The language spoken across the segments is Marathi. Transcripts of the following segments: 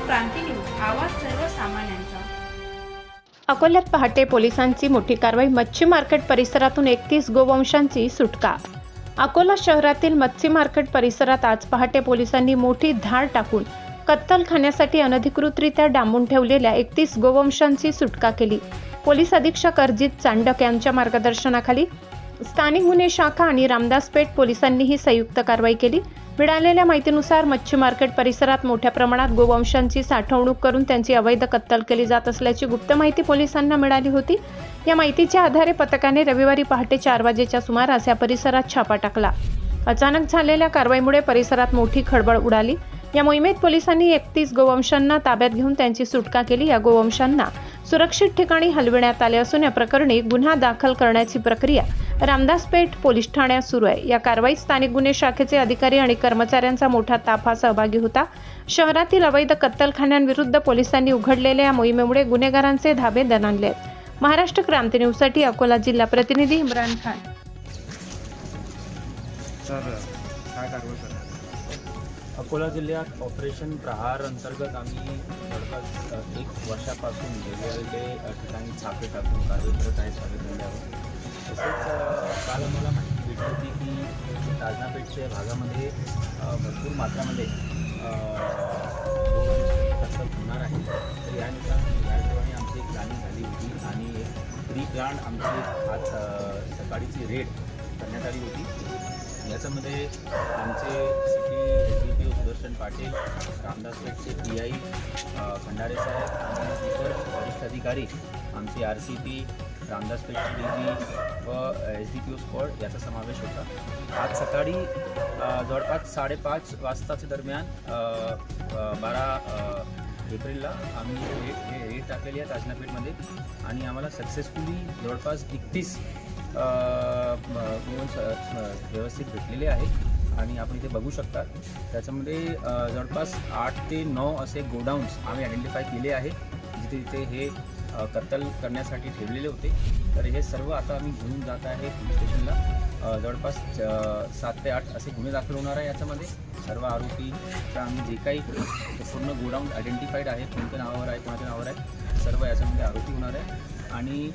क्रांती न्यूज, आवाज सर्वसामान्यांचा। अकोल्यात पहाटे पोलिसांची मोठी कारवाई। मच्छी मार्केट परिसरातून 31 गोवंशांची सुटका। अकोला शहरातील मच्छी मार्केट परिसरात आज पहाटे पोलिसांनी मोठी धाड टाकून कत्तलखान्यासाठी अनधिकृतरित्या डांबून ठेवलेल्या 31 गोवंशांची सुटका केली। पोलीस अधीक्षक अर्जित चांडक यांच्या मार्गदर्शनाखाली स्थानिक गुन्हे शाखा आणि रामदासपेठ पोलिसांनी ही संयुक्त कारवाई केली। मिळालेल्या माहितीनुसार मच्छी मार्केट परिसरात मोठ्या प्रमाणात गोवंशांची साठवणूक करून त्यांची अवैध कत्तल केली जात असल्याची गुप्त माहिती पोलिसांना मिळाली होती। या माहितीच्या आधारे पथकाने रविवारी पहाटे 4 वाजेच्या सुमारास या परिसरात छापा टाकला। अचानक झालेल्या कारवाईमुळे परिसरात मोठी खळबळ उडाली। या मोहिमेत पोलिसांनी 31 गोवंशांना ताब्यात घेऊन त्यांची सुटका केली। या गोवंशांना सुरक्षित ठिकाणी हलविण्यात आले असून या प्रकरणी गुन्हा दाखल करण्याची प्रक्रिया रामदासपेठ पोलीस ठाण्यात सुरू आहे। या कारवाईत स्थानिक गुन्हे शाखेचे अधिकारी आणि कर्मचाऱ्यांचा मोठा ताफा सहभागी होता। शहरातील अवैध कत्तलखान्यांविरुद्ध पोलिसांनी उघडलेल्या या मोहिमेमुळे गुन्हेगारांचे धाबे दणाणले आहेत। महाराष्ट्र क्रांती न्यूजसाठी अकोला जिल्हा प्रतिनिधी इम्रान खान। अकोला जिल्ह्यात ऑपरेशन प्रहार अंतर्गत आम्ही जवळपास 1 वर्षापासून वेगवेगळे ठिकाणी छापे टाकून कार्य करत आहे सगळे जिल्ह्यावर। तसेच काल आम्हाला माहिती भेटली होती की ताजनापेठच्या भागामध्ये भरपूर मात्रामध्ये कत्तल होणार आहे। तर याप्रमाणे आमची एक प्लॅनिंग झाली होती आणि एक प्री प्लॅन आमची आज सकाळीची रेड करण्यात आली होती। याच्यामध्ये आमचे CP सुदर्शन पाटील, रामदासपेठचे PI खंडारे साहेब आणि इतर वरिष्ठ अधिकारी, आमचे RCP, रामदासपेठ DB व SDPO स्क्वॉड याचा समावेश होता। आज सकाळी जवळपास 5:30 वाजताच्या दरम्यान 12 एप्रिलला आम्ही रेड टाकलेली आहे ताजनापेठमध्ये आणि आम्हाला सक्सेसफुली जवळपास 31 व्यवस्थित भेटलेले आहेत आणि आपण इथे बघू शकता। त्याच्यामध्ये जवळपास 8 ते 9 असे गोडाऊन्स आम्ही आयडेंटिफाय केले आहे जिथे तिथे हे कत्तल करण्यासाठी ठेवलेले होते। तर हे सर्व आता आम्ही घेऊन जात आहे पोलीस स्टेशनला। जवळपास 7 ते 8 असे गुन्हे दाखल होणार आहे। याच्यामध्ये सर्व आरोपीचा आम्ही जे काही पूर्ण गोडाऊन आयडेंटिफाईड आहे, कोणत्या नावावर आहे, कोणाच्या नावावर आहे, सर्व याच्यामध्ये आरोपी होणार आहे। आणि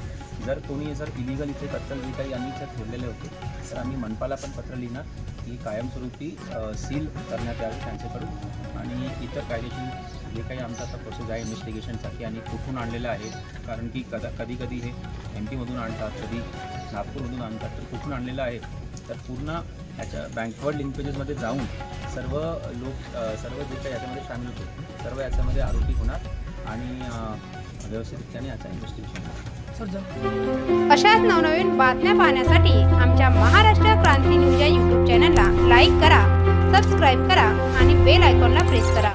जर कोणी इलिगल इथे कत्तल जे काही आम्ही इथे ठेवलेले होते तर आम्ही मनपाला पण पत्र लिहिणार की कायमस्वरूपी सील करण्यात यावे त्यांच्याकडून आणि इतर कायदेशीर जे काही आमचा आता प्रोसेस आहे इन्व्हेस्टिगेशनसाठी आणि कुठून आणलेलं आहे, कारण की कधी कधी हे MP मधून आणतात, कधी नागपूरमधून आणतात, तर कुठून आणलेलं आहे तर पूर्ण याच्या बँकवर्ड लिंकेजेसमध्ये जाऊन सर्व लोक सर्व जे काही याच्यामध्ये सामील होते सर्व याच्यामध्ये आरोपी होणार आणि व्यवस्थितरित्याने याचा इन्व्हेस्टिगेशन। अशाच नवनवीन बातम्या पाहण्यासाठी आमच्या महाराष्ट्र क्रांती न्यूज या YouTube चॅनलला लाईक करा, सबस्क्राईब करा आणि बेल आयकॉनला प्रेस करा।